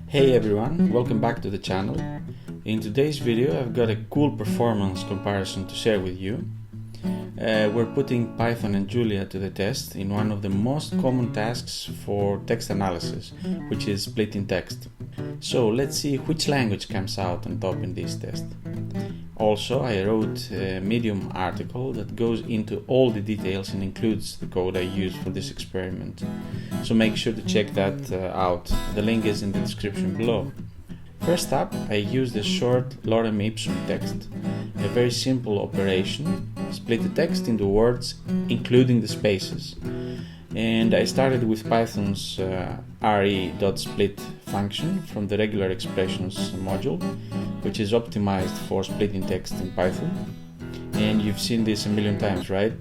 Hey everyone, welcome back to the channel. In today's video I've got a cool performance comparison to share with you. We're putting Python and Julia to the test in one of the most common tasks for text analysis, which is splitting text. So let's see which language comes out on top in this test. Also, I wrote a Medium article that goes into all the details and includes the code I used for this experiment. So make sure to check that out. The link is in the description below. First up, I used a short lorem ipsum text, a very simple operation, split the text into words including the spaces. And I started with Python's re.split function from the regular expressions module, which is optimized for splitting text in Python. And you've seen this a million times, right?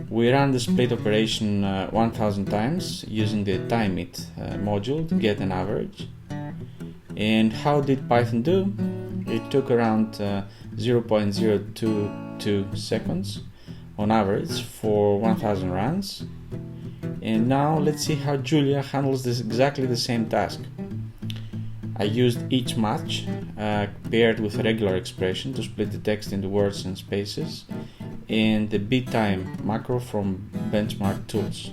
We ran the split operation 1000 times using the timeit module to get an average. And how did Python do? It took around 0.022 seconds on average for 1000 runs. And now let's see how Julia handles this exactly the same task. I used each match paired with a regular expression to split the text into words and spaces, and the btime macro from Benchmark Tools.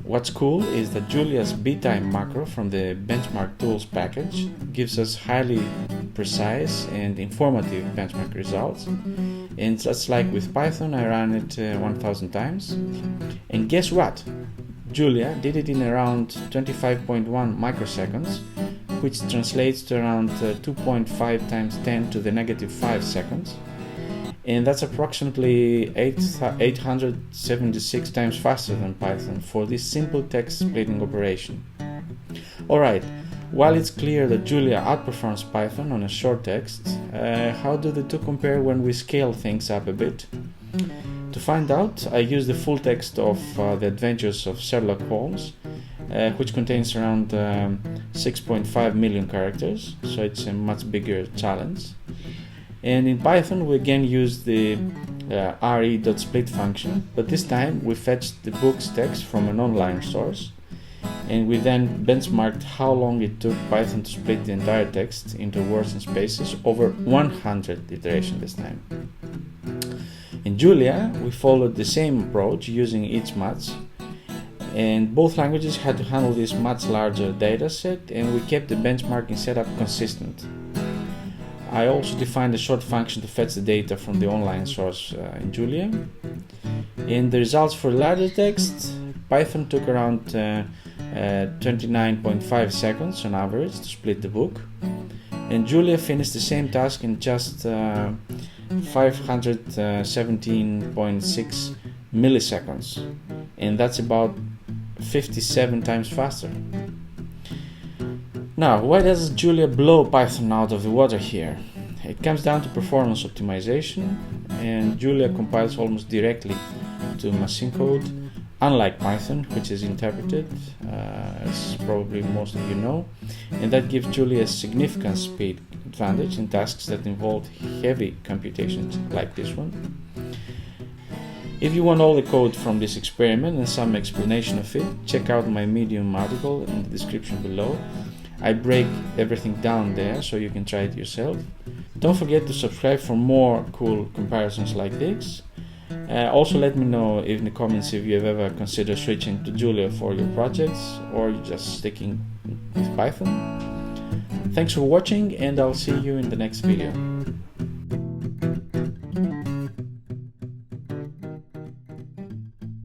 What's cool is that Julia's btime macro from the Benchmark Tools package gives us highly precise and informative benchmark results. And just like with Python, I ran it 1000 times. And guess what? Julia did it in around 25.1 microseconds, which translates to around 2.5 times 10 to the negative 5 seconds. And that's approximately 876 times faster than Python for this simple text splitting operation. Alright, while it's clear that Julia outperforms Python on a short text, how do the two compare when we scale things up a bit? To find out, I used the full text of The Adventures of Sherlock Holmes, which contains around 6.5 million characters, so it's a much bigger challenge. And in Python we again used the re.split function, but this time we fetched the book's text from an online source, and we then benchmarked how long it took Python to split the entire text into words and spaces over 100 iterations this time. In Julia, we followed the same approach using each match, and both languages had to handle this much larger dataset, and we kept the benchmarking setup consistent. I also defined a short function to fetch the data from the online source in Julia. In the results for larger text, Python took around 29.5 seconds on average to split the book, and Julia finished the same task in just 517.6 milliseconds, and that's about 57 times faster. Now, why does Julia blow Python out of the water here? It comes down to performance optimization, and Julia compiles almost directly to machine code, unlike Python, which is interpreted, as probably most of you know, and that gives Julia a significant speed advantage in tasks that involve heavy computations like this one. If you want all the code from this experiment and some explanation of it, check out my Medium article in the description below. I break everything down there so you can try it yourself. Don't forget to subscribe for more cool comparisons like this. Also let me know in the comments if you have ever considered switching to Julia for your projects or you're just sticking with Python. Thanks for watching, and I'll see you in the next video.